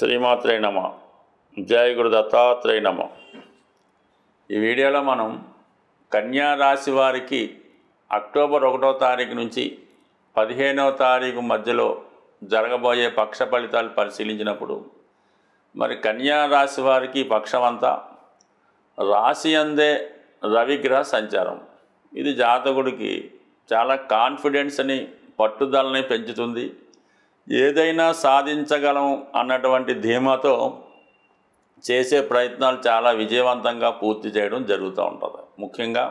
శ్రీమాత్రే నమ. జయ గురు దత్తాత్రేయ నమ. ఈ వీడియోలో మనం కన్యా రాశి వారికి అక్టోబర్ 1వ తారీఖు నుంచి 15వ తారీఖు మధ్యలో జరగబోయే పక్ష ఫలితాలు పరిశీలించినప్పుడు మరి కన్యా రాశి వారికి పక్షం అంతా రాశి అందే రవిగ్రహ సంచారం. ఇది జాతకుడికి చాలా కాన్ఫిడెన్స్ని పట్టుదలని పెంచుతుంది. ఏదైనా సాధించగలం అన్నటువంటి ధీమాతో చేసే ప్రయత్నాలు చాలా విజయవంతంగా పూర్తి చేయడం జరుగుతూ ఉంటుంది. ముఖ్యంగా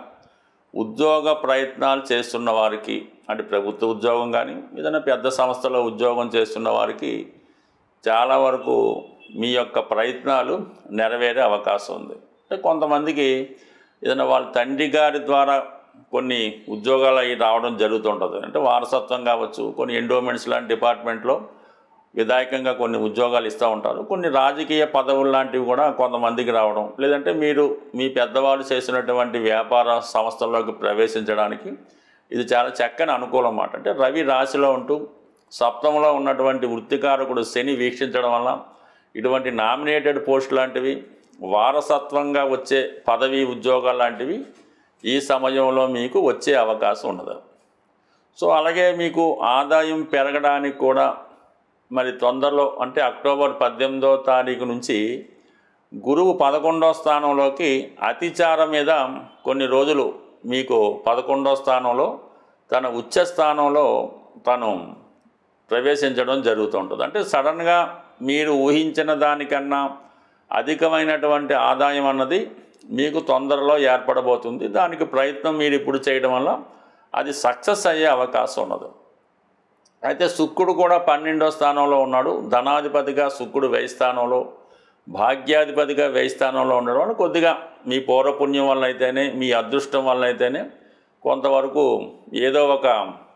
ఉద్యోగ ప్రయత్నాలు చేస్తున్న వారికి, అంటే ప్రభుత్వ ఉద్యోగం కానీ ఏదైనా పెద్ద సంస్థలో ఉద్యోగం చేస్తున్న వారికి చాలా వరకు మీ యొక్క ప్రయత్నాలు నెరవేరే అవకాశం ఉంది. అంటే కొంతమందికి ఏదైనా వాళ్ళ తండ్రి గారి ద్వారా కొన్ని ఉద్యోగాలు అవి రావడం జరుగుతుంటుంది. అంటే వారసత్వం కావచ్చు, కొన్ని ఎండోమెంట్స్ లాంటి డిపార్ట్మెంట్లో విధాయకంగా కొన్ని ఉద్యోగాలు ఇస్తూ ఉంటారు. కొన్ని రాజకీయ పదవులు లాంటివి కూడా కొంతమందికి రావడం, లేదంటే మీరు మీ పెద్దవాళ్ళు చేసినటువంటి వ్యాపార సంస్థల్లోకి ప్రవేశించడానికి ఇది చాలా చక్కని అనుకూలం అన్నమాట. అంటే రవి రాశిలో ఉంటూ సప్తమంలో ఉన్నటువంటి వృత్తికారకుడు శని వీక్షించడం వల్ల ఇటువంటి నామినేటెడ్ పోస్ట్ లాంటివి, వారసత్వంగా వచ్చే పదవి ఉద్యోగాలు లాంటివి ఈ సమయంలో మీకు వచ్చే అవకాశం ఉన్నది. సో అలాగే మీకు ఆదాయం పెరగడానికి కూడా మరి తొందరలో, అంటే అక్టోబర్ 18వ తారీఖు నుంచి గురువు 11వ స్థానంలోకి అతిచారం మీద కొన్ని రోజులు మీకు 11వ స్థానంలో తన ఉచ్చ స్థానంలో తను ప్రవేశించడం జరుగుతుంటుంది. అంటే సడన్గా మీరు ఊహించిన దానికన్నా అధికమైనటువంటి ఆదాయం అన్నది మీకు తొందరలో ఏర్పడబోతుంది. దానికి ప్రయత్నం మీరు ఇప్పుడు చేయడం వల్ల అది సక్సెస్ అయ్యే అవకాశం ఉన్నది. అయితే శుక్రుడు కూడా 12వ స్థానంలో ఉన్నాడు. ధనాధిపతిగా శుక్రుడు వ్యయ స్థానంలో, భాగ్యాధిపతిగా వ్యయ స్థానంలో ఉండడం వల్ల కొద్దిగా మీ పూర్వపుణ్యం వల్ల అయితేనే, మీ అదృష్టం వల్ల అయితేనే కొంతవరకు ఏదో ఒక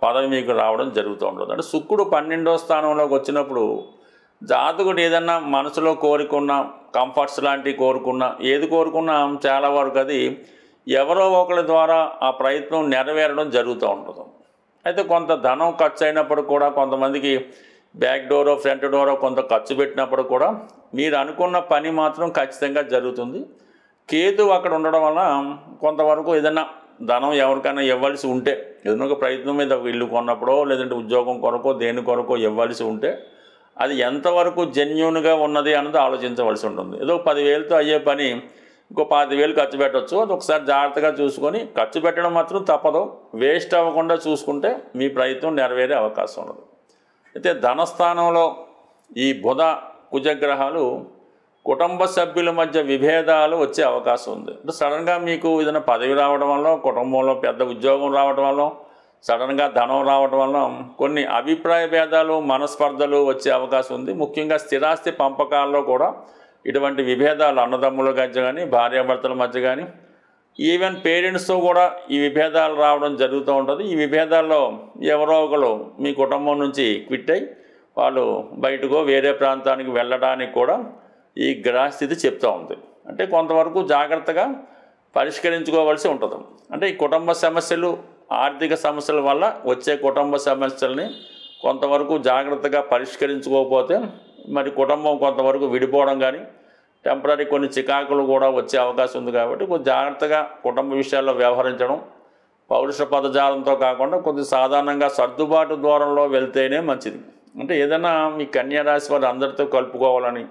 పదవి మీకు రావడం జరుగుతూ ఉంటుంది. అంటే శుక్రుడు 12వ స్థానంలోకి వచ్చినప్పుడు జాతకుడు ఏదన్నా మనసులో కోరుకున్న కంఫర్ట్స్ లాంటివి కోరుకున్నా, ఏది కోరుకున్నా చాలా వరకు అది ఎవరో ఒకరి ద్వారా ఆ ప్రయత్నం నెరవేరడం జరుగుతూ ఉంటుంది. అయితే కొంత ధనం ఖర్చు అయినప్పుడు కూడా, కొంతమందికి బ్యాక్ డోరో ఫ్రంట్ డోరో కొంత ఖర్చు పెట్టినప్పుడు కూడా మీరు అనుకున్న పని మాత్రం ఖచ్చితంగా జరుగుతుంది. కేతు అక్కడ ఉండడం వల్ల కొంతవరకు ఏదైనా ధనం ఎవరికైనా ఇవ్వాల్సి ఉంటే, ఏదైనా ఒక ప్రయత్నం మీద ఇల్లు కొన్నప్పుడో లేదంటే ఉద్యోగం కొరకో దేని కొరకో ఇవ్వాల్సి ఉంటే అది ఎంతవరకు జెన్యూన్గా ఉన్నది అన్నది ఆలోచించవలసి ఉంటుంది. ఏదో 10,000తో అయ్యే పని ఇంకో 25,000 ఖర్చు పెట్టవచ్చు. అది ఒకసారి జాగ్రత్తగా చూసుకొని ఖర్చు పెట్టడం మాత్రం తప్పదు. వేస్ట్ అవ్వకుండా చూసుకుంటే మీ ప్రయత్నం నెరవేరే అవకాశం ఉన్నది. అయితే ధనస్థానంలో ఈ బుధ కుజగ్రహాలు కుటుంబ సభ్యుల మధ్య విభేదాలు వచ్చే అవకాశం ఉంది. అంటే సడన్గా మీకు ఏదైనా పదవి రావడం వల్ల, కుటుంబంలో పెద్ద ఉద్యోగం రావడం వల్ల, సడన్గా ధనం రావడం వల్ల కొన్ని అభిప్రాయ భేదాలు, మనస్పర్ధలు వచ్చే అవకాశం ఉంది. ముఖ్యంగా స్థిరాస్తి పంపకాల్లో కూడా ఇటువంటి విభేదాలు అన్నదమ్ముల మధ్య కానీ, భార్యాభర్తల మధ్య కానీ, ఈవెన్ పేరెంట్స్తో కూడా ఈ విభేదాలు రావడం జరుగుతూ ఉంటుంది. ఈ విభేదాల్లో ఎవరో ఒకరు మీ కుటుంబం నుంచి క్విట్ అయ్యి వాళ్ళు బయటకో వేరే ప్రాంతానికి వెళ్ళడానికి కూడా ఈ గ్రహస్థితి చెప్తూ ఉంది. అంటే కొంతవరకు జాగ్రత్తగా పరిష్కరించుకోవాల్సి ఉంటుంది. అంటే ఈ కుటుంబ సమస్యలు, ఆర్థిక సమస్యల వల్ల వచ్చే కుటుంబ సమస్యల్ని కొంతవరకు జాగ్రత్తగా పరిష్కరించుకోకపోతే మరి కుటుంబం కొంతవరకు విడిపోవడం కానీ, టెంపరీ కొన్ని చికాకులు కూడా వచ్చే అవకాశం ఉంది. కాబట్టి కొంచెం జాగ్రత్తగా కుటుంబ విషయాల్లో వ్యవహరించడం, పౌరుష పదజాలంతో కాకుండా కొద్ది సాధారణంగా సర్దుబాటు దూరంలో వెళ్తేనే మంచిది. అంటే ఏదైనా మీ కన్యా రాశి వారు అందరితో కలుపుకోవాలని,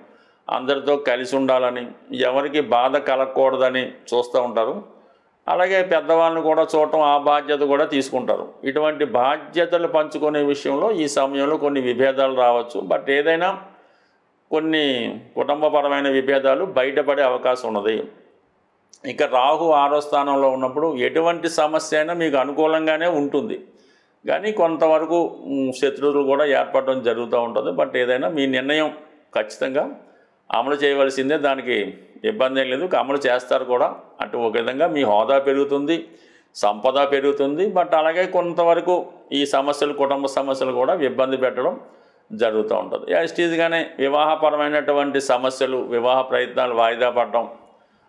అందరితో కలిసి ఉండాలని, ఎవరికి బాధ కలగకూడదని చూస్తూ ఉంటారు. అలాగే పెద్దవాళ్ళని కూడా చూడటం, ఆ బాధ్యత కూడా తీసుకుంటారు. ఇటువంటి బాధ్యతలు పంచుకునే విషయంలో ఈ సమయంలో కొన్ని విభేదాలు రావచ్చు. బట్ ఏదైనా కొన్ని కుటుంబపరమైన విభేదాలు బయటపడే అవకాశం ఉన్నది. ఇక రాహు 6వ స్థానంలో ఉన్నప్పుడు ఎటువంటి సమస్య అయినా మీకు అనుకూలంగానే ఉంటుంది, కానీ కొంతవరకు శత్రువులు కూడా ఏర్పడడం జరుగుతూ ఉంటుంది. బట్ ఏదైనా మీ నిర్ణయం ఖచ్చితంగా అమలు చేయవలసిందే, దానికి ఇబ్బంది ఏం లేదు, అమలు చేస్తారు కూడా. అటు ఒక విధంగా మీ హోదా పెరుగుతుంది, సంపద పెరుగుతుంది. బట్ అలాగే కొంతవరకు ఈ సమస్యలు, కుటుంబ సమస్యలు కూడా ఇబ్బంది పెట్టడం జరుగుతూ ఉంటుంది. యాస్టీజ్గానే వివాహపరమైనటువంటి సమస్యలు, వివాహ ప్రయత్నాలు వాయిదా పడడం,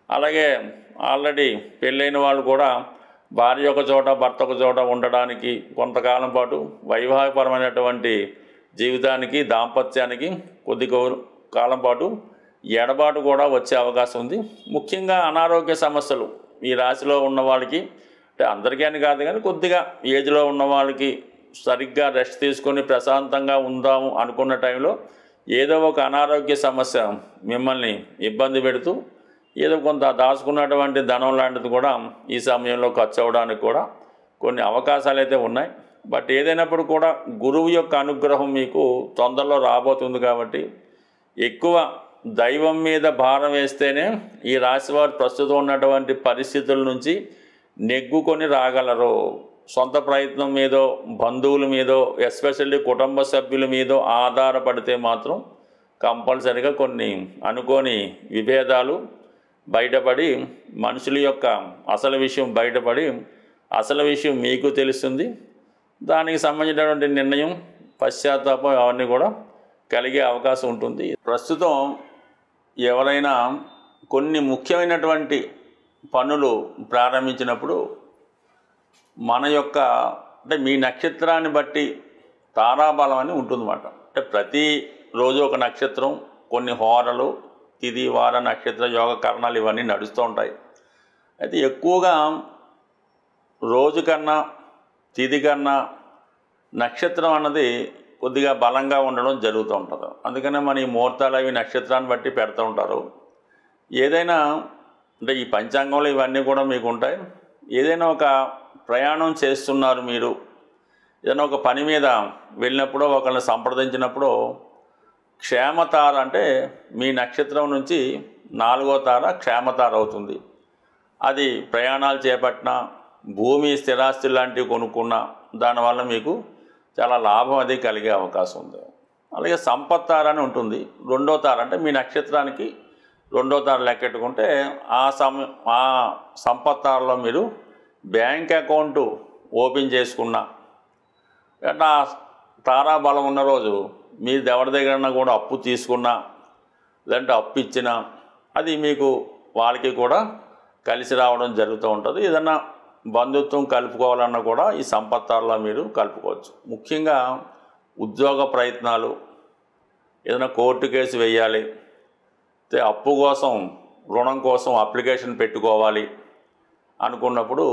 అలాగే ఆల్రెడీ పెళ్ళైన వాళ్ళు కూడా భార్య ఒక చోట భర్త ఒక చోట ఉండడానికి కొంతకాలం పాటు వైవాహికపరమైనటువంటి జీవితానికి, దాంపత్యానికి కొద్ది కాలం పాటు ఎడబాటు కూడా వచ్చే అవకాశం ఉంది. ముఖ్యంగా అనారోగ్య సమస్యలు ఈ రాశిలో ఉన్న వాళ్ళకి, అంటే అందరికీ అని కాదు కానీ కొద్దిగా ఏజ్లో ఉన్న వాళ్ళకి సరిగ్గా రెస్ట్ తీసుకొని ప్రశాంతంగా ఉందాము అనుకున్న టైంలో ఏదో ఒక అనారోగ్య సమస్య మిమ్మల్ని ఇబ్బంది పెడుతూ ఏదో కొంత దాచుకున్నటువంటి ధనం లాంటిది కూడా ఈ సమయంలో ఖర్చు అవ్వడానికి కూడా కొన్ని అవకాశాలు అయితే ఉన్నాయి. బట్ ఏదైనప్పుడు కూడా గురువు యొక్క అనుగ్రహం మీకు తొందరలో రాబోతుంది కాబట్టి ఎక్కువ దైవం మీద భారం వేస్తేనే ఈ రాశివారు ప్రస్తుతం ఉన్నటువంటి పరిస్థితుల నుంచి నెగ్గుకొని రాగలరు. సొంత ప్రయత్నం మీదో బంధువుల మీదో ఎస్పెషల్లీ కుటుంబ సభ్యుల మీదో ఆధారపడితే మాత్రం కంపల్సరీగా కొన్ని అనుకోని విభేదాలు బయటపడి మనుషుల యొక్క అసలు విషయం బయటపడి అసలు విషయం మీకు తెలుస్తుంది. దానికి సంబంధించినటువంటి నిర్ణయం పశ్చాత్తాపం అవన్నీ కూడా కలిగే అవకాశం ఉంటుంది. ప్రస్తుతం ఎవరైనా కొన్ని ముఖ్యమైనటువంటి పనులు ప్రారంభించినప్పుడు మన యొక్క అంటే మీ నక్షత్రాన్ని బట్టి తారాబలం అని ఉంటుందన్నమాట. అంటే ప్రతిరోజు ఒక నక్షత్రం, కొన్ని హోరలు, తిథి, వార, నక్షత్ర యోగ కరణాలు ఇవన్నీ నడుస్తూ ఉంటాయి. అయితే ఎక్కువగా రోజు కన్నా తిథి కన్నా నక్షత్రం అన్నది కొద్దిగా బలంగా ఉండడం జరుగుతూ ఉంటుంది. అందుకనే మన ఈ ముహూర్తాలు అవి నక్షత్రాన్ని బట్టి పెడుతూ ఉంటారు. ఏదైనా అంటే ఈ పంచాంగంలో ఇవన్నీ కూడా మీకు ఉంటాయి. ఏదైనా ఒక ప్రయాణం చేస్తున్నారు, మీరు ఏదైనా ఒక పని మీద వెళ్ళినప్పుడు ఒకరిని సంప్రదించినప్పుడు క్షేమతార అంటే మీ నక్షత్రం నుంచి 4వ తార క్షేమతార అవుతుంది. అది ప్రయాణాలు చేపట్టిన, భూమి స్థిరాస్తి లాంటివి కొనుక్కున్న దానివల్ల మీకు చాలా లాభం అది కలిగే అవకాశం ఉంది. అలాగే సంపత్తార అని ఉంటుంది. 2వ తార అంటే మీ నక్షత్రానికి 2వ తార లెక్కెట్టుకుంటే ఆ సంపత్తారలో మీరు బ్యాంక్ అకౌంటు ఓపెన్ చేసుకున్న అంటే ఆ తారాబలం ఉన్న రోజు మీరు ఎవరి దగ్గర కూడా అప్పు తీసుకున్నా లేదంటే అప్పు ఇచ్చినా అది మీకు వాళ్ళకి కూడా కలిసి రావడం జరుగుతూ ఉంటుంది. ఏదన్నా బంధుత్వం కలుపుకోవాలన్నా కూడా ఈ సంపత్తారలో మీరు కలుపుకోవచ్చు. ముఖ్యంగా ఉద్యోగ ప్రయత్నాలు, ఏదైనా కోర్టు కేసు వేయాలి, అప్పు కోసం రుణం కోసం అప్లికేషన్ పెట్టుకోవాలి అనుకున్నప్పుడు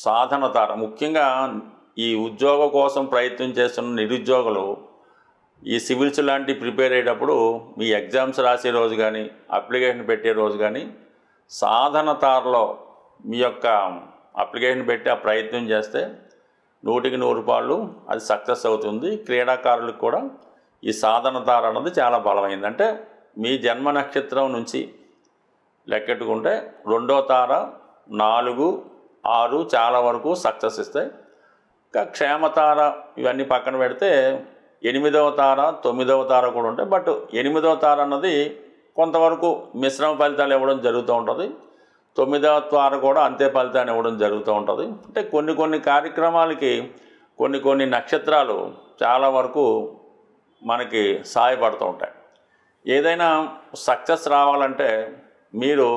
సాధన తార, ముఖ్యంగా ఈ ఉద్యోగం కోసం ప్రయత్నం చేస్తున్న నిరుద్యోగులు ఈ సివిల్స్ లాంటి ప్రిపేర్ అయ్యేటప్పుడు మీ ఎగ్జామ్స్ రాసే రోజు కానీ అప్లికేషన్ పెట్టే రోజు కానీ సాధన తారలో మీ యొక్క అప్లికేషన్ పెట్టి ఆ ప్రయత్నం చేస్తే 100కి 100 అది సక్సెస్ అవుతుంది. క్రీడాకారులకు కూడా ఈ సాధన తార అన్నది చాలా బలమైంది. అంటే మీ జన్మ నక్షత్రం నుంచి లెక్కెట్టుకుంటే 2వ తార, 4, 6 చాలా వరకు సక్సెస్ ఇస్తాయి. ఇంకా క్షేమతార ఇవన్నీ పక్కన పెడితే 8వ తార, 9వ తార కూడా ఉంటాయి. బట్ 8వ తార అన్నది కొంతవరకు మిశ్రమ ఫలితాలు ఇవ్వడం జరుగుతూ ఉంటుంది. 9వ తార కూడా అంతే ఫలితాన్ని ఇవ్వడం జరుగుతూ ఉంటుంది. అంటే కొన్ని కార్యక్రమాలకి కొన్ని నక్షత్రాలు చాలా వరకు మనకి సహాయపడుతూ ఉంటాయి. ఏదైనా సక్సెస్ రావాలంటే మీరు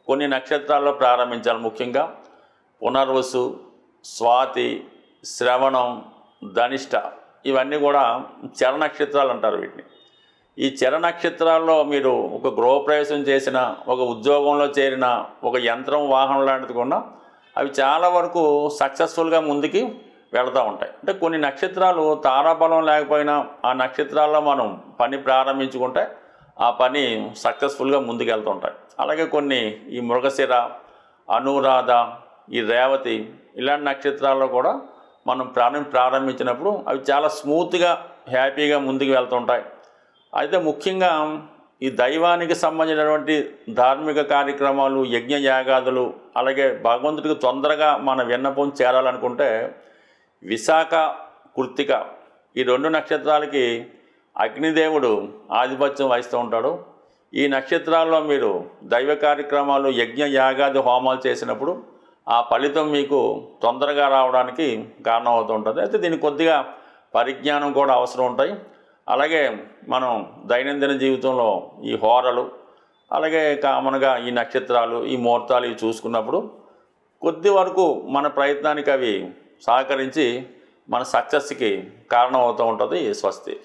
కొన్ని నక్షత్రాల్లో ప్రారంభించాలి. ముఖ్యంగా పునర్వసు, స్వాతి, శ్రవణం, ధనిష్ట ఇవన్నీ కూడా చర నక్షత్రాలు అంటారు వీటిని. ఈ చర నక్షత్రాల్లో మీరు ఒక గృహప్రవేశం చేసిన, ఒక ఉద్యోగంలో చేరిన, ఒక యంత్రం వాహనం లాంటిది కొన్నా అవి చాలా వరకు సక్సెస్ఫుల్గా ముందుకి వెళతూ ఉంటాయి. అంటే కొన్ని నక్షత్రాలు తారాబలం లేకపోయినా ఆ నక్షత్రాల్లో మనం పని ప్రారంభించుకుంటే ఆ పని సక్సెస్ఫుల్గా ముందుకు వెళ్తుంటాయి. అలాగే కొన్ని ఈ మృగశిర, అనురాధ, ఈ రేవతి ఇలాంటి నక్షత్రాల్లో కూడా మనం ప్రారంభించినప్పుడు అవి చాలా స్మూత్గా హ్యాపీగా ముందుకు వెళ్తుంటాయి. అయితే ముఖ్యంగా ఈ దైవానికి సంబంధించినటువంటి ధార్మిక కార్యక్రమాలు, యజ్ఞ యాగాదులు, అలాగే భగవంతుడికి తొందరగా మన విన్నపం చేరాలనుకుంటే విశాఖ, కృత్తిక ఈ 2 నక్షత్రాలకి అగ్నిదేవుడు ఆధిపత్యం వహిస్తూ ఉంటాడు. ఈ నక్షత్రాల్లో మీరు దైవ కార్యక్రమాలు, యజ్ఞ యాగాది హోమాలు చేసినప్పుడు ఆ ఫలితం మీకు తొందరగా రావడానికి కారణం అవుతూ ఉంటుంది. అయితే దీనికి కొద్దిగా పరిజ్ఞానం కూడా అవసరం ఉంటాయి. అలాగే మనం దైనందిన జీవితంలో ఈ హోరలు, అలాగే కామన్గా ఈ నక్షత్రాలు, ఈ ముహూర్తాలు ఇవి చూసుకున్నప్పుడు కొద్ది వరకు మన ప్రయత్నానికి అవి సహకరించి మన సక్సెస్కి కారణం అవుతూ ఉంటుంది. స్వస్తి.